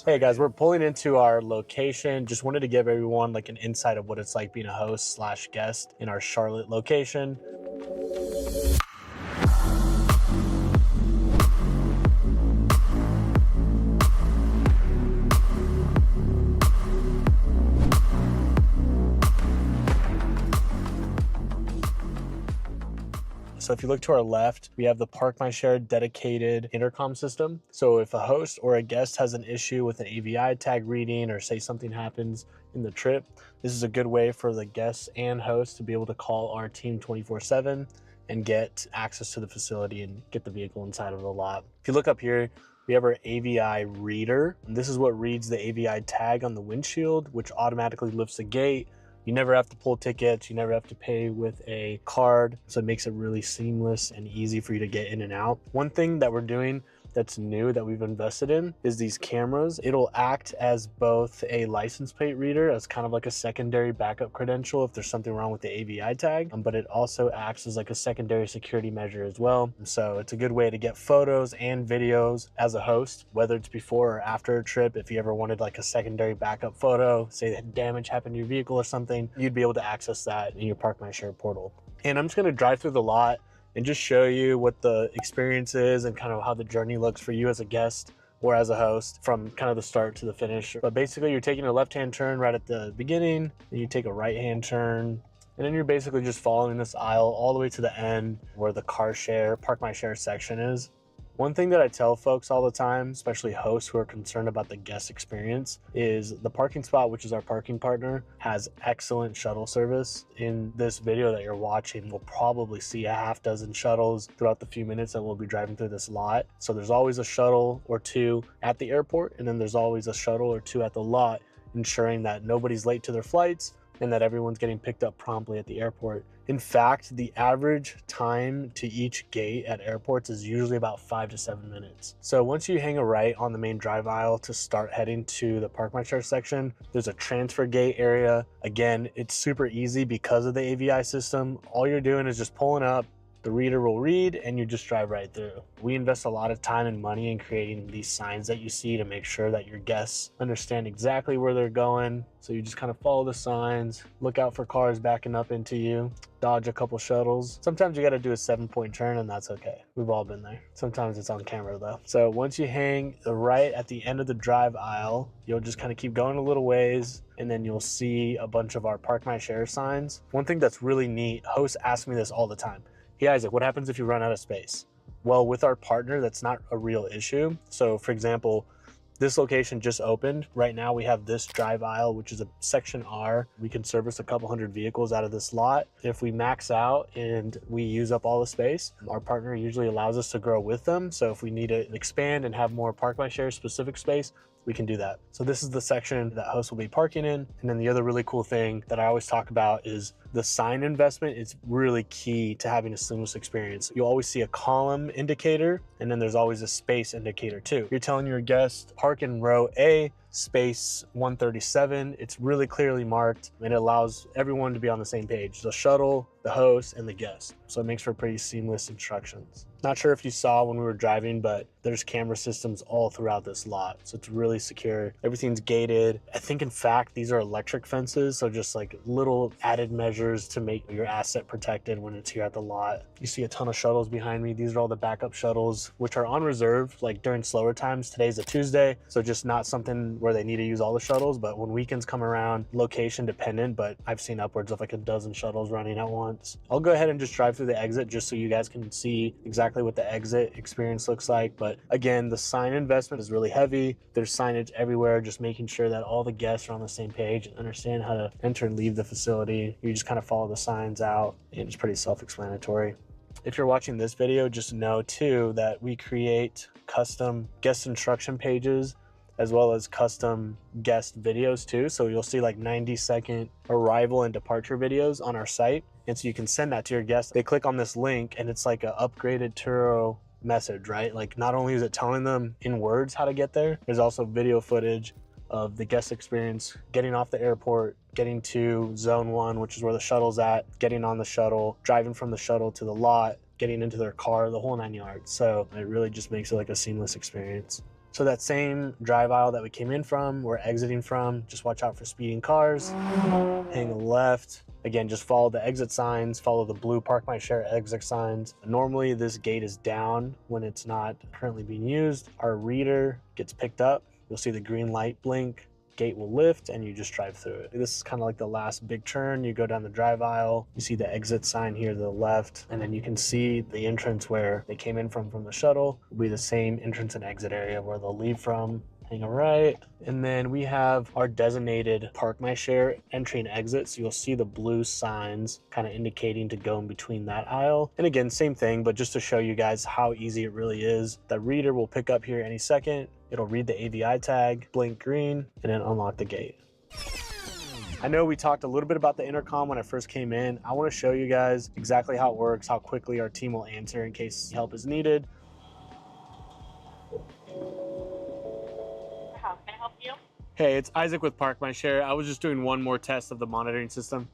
Hey guys, we're pulling into our location. Just wanted to give everyone like an insight of what it's like being a host slash guest in our Charlotte location. So if you look to our left, we have the Park My Share dedicated intercom system. So if a host or a guest has an issue with an AVI tag reading, or say something happens in the trip, this is a good way for the guests and hosts to be able to call our team 24/7 and get access to the facility and get the vehicle inside of the lot. If you look up here, we have our AVI reader. And this is what reads the AVI tag on the windshield, which automatically lifts the gate. You never have to pull tickets. You never have to pay with a card. So it makes it really seamless and easy for you to get in and out. One thing that we're doing that's new that we've invested in is these cameras. It'll act as both a license plate reader, as kind of like a secondary backup credential if there's something wrong with the AVI tag, but it also acts as like a secondary security measure as well. So it's a good way to get photos and videos as a host, whether it's before or after a trip. If you ever wanted like a secondary backup photo, say that damage happened to your vehicle or something, you'd be able to access that in your Park My Share portal. And I'm just gonna drive through the lot and just show you what the experience is and kind of how the journey looks for you as a guest or as a host from kind of the start to the finish. But basically you're taking a left-hand turn right at the beginning, then you take a right-hand turn, and then you're basically just following this aisle all the way to the end where the car share, Park My Share section is. One thing that I tell folks all the time, especially hosts who are concerned about the guest experience, is the parking spot, which is our parking partner, has excellent shuttle service. In this video that you're watching, we'll probably see a half dozen shuttles throughout the few minutes that we'll be driving through this lot. So there's always a shuttle or two at the airport, and then there's always a shuttle or two at the lot, ensuring that nobody's late to their flights and that everyone's getting picked up promptly at the airport. In fact, the average time to each gate at airports is usually about 5 to 7 minutes. So once you hang a right on the main drive aisle to start heading to the Park My Share section, there's a transfer gate area. Again, it's super easy because of the AVI system. All you're doing is just pulling up, the reader will read, and you just drive right through. We invest a lot of time and money in creating these signs that you see to make sure that your guests understand exactly where they're going. So you just kind of follow the signs, look out for cars backing up into you, dodge a couple shuttles. Sometimes you got to do a 7-point turn, and that's okay. We've all been there. Sometimes it's on camera though. So once you hang the right at the end of the drive aisle, you'll just kind of keep going a little ways, and then you'll see a bunch of our Park My Share signs. One thing that's really neat, hosts ask me this all the time. Hey Isaac, what happens if you run out of space? Well, with our partner, that's not a real issue. So for example, this location just opened. Right now we have this drive aisle, which is a section R. We can service a couple hundred vehicles out of this lot. If we max out and we use up all the space, our partner usually allows us to grow with them. So if we need to expand and have more Park My Share specific space, we can do that. So this is the section that hosts will be parking in. And then the other really cool thing that I always talk about is the sign investment is really key to having a seamless experience. You'll always see a column indicator, and then there's always a space indicator too. You're telling your guest, park in row A, space 137. It's really clearly marked, and it allows everyone to be on the same page, the shuttle, the host, and the guest. So it makes for pretty seamless instructions. Not sure if you saw when we were driving, but there's camera systems all throughout this lot. So it's really secure. Everything's gated. I think in fact, these are electric fences. So just like little added measures to make your asset protected when it's here at the lot. You see a ton of shuttles behind me. These are all the backup shuttles, which are on reserve, like during slower times. Today's a Tuesday, so just not something where they need to use all the shuttles, but when weekends come around, location dependent, but I've seen upwards of like a dozen shuttles running at once. I'll go ahead and just drive through the exit just so you guys can see exactly what the exit experience looks like. But again, the sign investment is really heavy. There's signage everywhere, just making sure that all the guests are on the same page and understand how to enter and leave the facility. You just kind of follow the signs out, and it's pretty self-explanatory. If you're watching this video, just know too that we create custom guest instruction pages as well as custom guest videos too. So you'll see like 90-second arrival and departure videos on our site. And so you can send that to your guests. They click on this link and it's like an upgraded Turo message, right? Like not only is it telling them in words how to get there, there's also video footage of the guest experience, getting off the airport, getting to zone 1, which is where the shuttle's at, getting on the shuttle, driving from the shuttle to the lot, getting into their car, the whole 9 yards. So it really just makes it like a seamless experience. So that same drive aisle that we came in from, we're exiting from, just watch out for speeding cars. Hang left. Again, just follow the exit signs, follow the blue Park My Share exit signs. Normally this gate is down when it's not currently being used. Our reader gets picked up. You'll see the green light blink, gate will lift, and you just drive through it. This is kind of like the last big turn. You go down the drive aisle, you see the exit sign here to the left, and then you can see the entrance where they came in from the shuttle will be the same entrance and exit area where they'll leave from. Hang a right, and then we have our designated Park My Share entry and exit. So you'll see the blue signs kind of indicating to go in between that aisle. And again, same thing, but just to show you guys how easy it really is. The reader will pick up here any second. It'll read the AVI tag, blink green, and then unlock the gate. I know we talked a little bit about the intercom when I first came in. I want to show you guys exactly how it works, how quickly our team will answer in case help is needed. How can I help you? Hey, it's Isaac with Park My Share. I was just doing one more test of the monitoring system.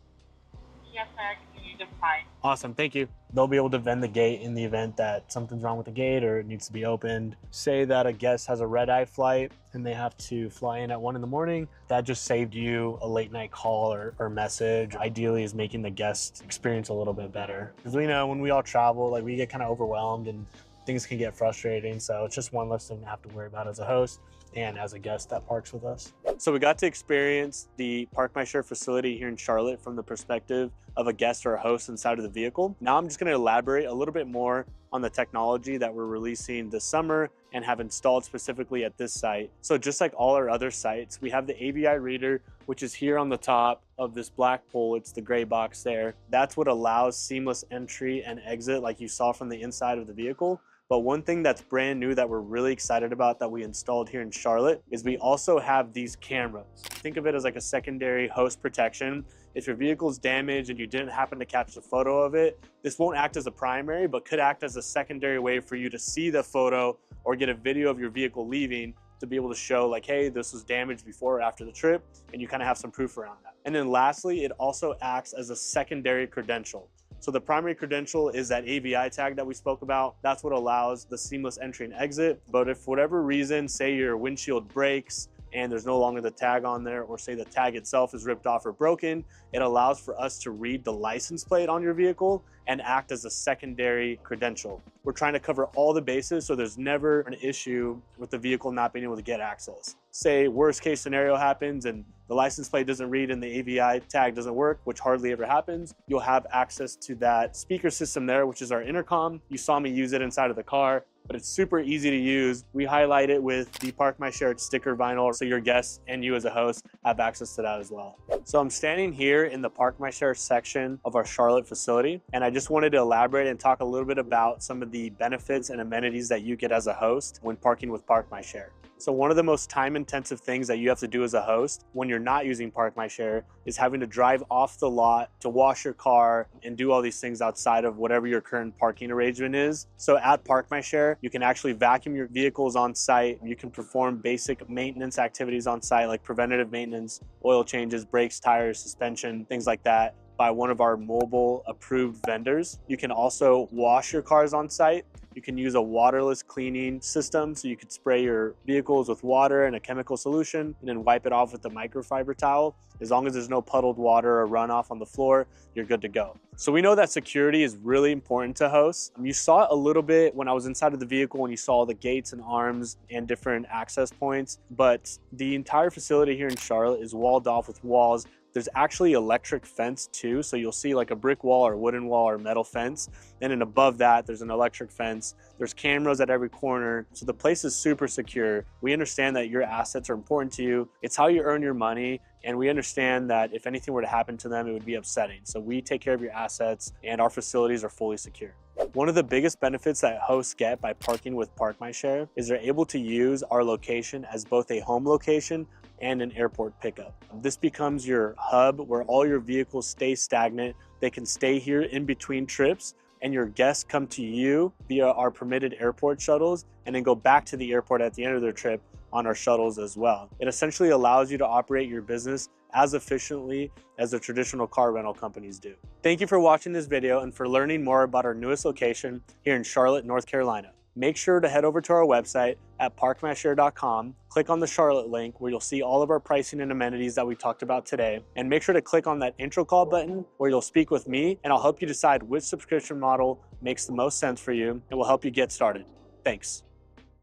Yes, sir. I can hear you just fine. Awesome, thank you. They'll be able to vend the gate in the event that something's wrong with the gate or it needs to be opened. Say that a guest has a red-eye flight and they have to fly in at 1 in the morning. That just saved you a late night call or message. Ideally is making the guest experience a little bit better. Because we know when we all travel, like we get kind of overwhelmed and things can get frustrating. So it's just one less thing to have to worry about as a host and as a guest that parks with us. So we got to experience the Park My Share facility here in Charlotte from the perspective of a guest or a host inside of the vehicle. Now I'm just going to elaborate a little bit more on the technology that we're releasing this summer and have installed specifically at this site. So just like all our other sites, we have the AVI reader, which is here on the top of this black pole. It's the gray box there. That's what allows seamless entry and exit like you saw from the inside of the vehicle. But one thing that's brand new that we're really excited about that we installed here in Charlotte is we also have these cameras. Think of it as like a secondary host protection. If your vehicle's damaged and you didn't happen to catch the photo of it, this won't act as a primary, but could act as a secondary way for you to see the photo or get a video of your vehicle leaving to be able to show like, hey, this was damaged before or after the trip, and you kind of have some proof around that. And then lastly, it also acts as a secondary credential. So the primary credential is that AVI tag that we spoke about. That's what allows the seamless entry and exit. But if for whatever reason, say your windshield breaks and there's no longer the tag on there, or say the tag itself is ripped off or broken, it allows for us to read the license plate on your vehicle and act as a secondary credential. We're trying to cover all the bases so there's never an issue with the vehicle not being able to get access. Say worst case scenario happens and the license plate doesn't read and the AVI tag doesn't work, which hardly ever happens, you'll have access to that speaker system there, which is our intercom. You saw me use it inside of the car, but it's super easy to use. We highlight it with the Park My Share sticker vinyl, so your guests and you as a host have access to that as well. So I'm standing here in the Park My Share section of our Charlotte facility, and I just wanted to elaborate and talk a little bit about some of the benefits and amenities that you get as a host when parking with Park My Share. So one of the most time-intensive things that you have to do as a host when you're not using Park My Share is having to drive off the lot to wash your car and do all these things outside of whatever your current parking arrangement is. So at Park My Share, you can actually vacuum your vehicles on site. You can perform basic maintenance activities on site like preventative maintenance, oil changes, brakes, tires, suspension, things like that by one of our mobile approved vendors. You can also wash your cars on site. You can use a waterless cleaning system, so you could spray your vehicles with water and a chemical solution and then wipe it off with a microfiber towel. As long as there's no puddled water or runoff on the floor, you're good to go. So we know that security is really important to hosts. You saw it a little bit when I was inside of the vehicle when you saw the gates and arms and different access points, but the entire facility here in Charlotte is walled off with walls. There's actually electric fence too. So you'll see like a brick wall or wooden wall or metal fence. And then above that, there's an electric fence. There's cameras at every corner. So the place is super secure. We understand that your assets are important to you. It's how you earn your money. And we understand that if anything were to happen to them, it would be upsetting. So we take care of your assets and our facilities are fully secure. One of the biggest benefits that hosts get by parking with Park My Share is they're able to use our location as both a home location and an airport pickup. This becomes your hub where all your vehicles stay stagnant. They can stay here in between trips, and your guests come to you via our permitted airport shuttles and then go back to the airport at the end of their trip on our shuttles as well. It essentially allows you to operate your business as efficiently as the traditional car rental companies do. Thank you for watching this video and for learning more about our newest location here in Charlotte, North Carolina. make sure to head over to our website at parkmyshare.com, click on the Charlotte link where you'll see all of our pricing and amenities that we talked about today, and make sure to click on that intro call button where you'll speak with me and I'll help you decide which subscription model makes the most sense for you and will help you get started. Thanks.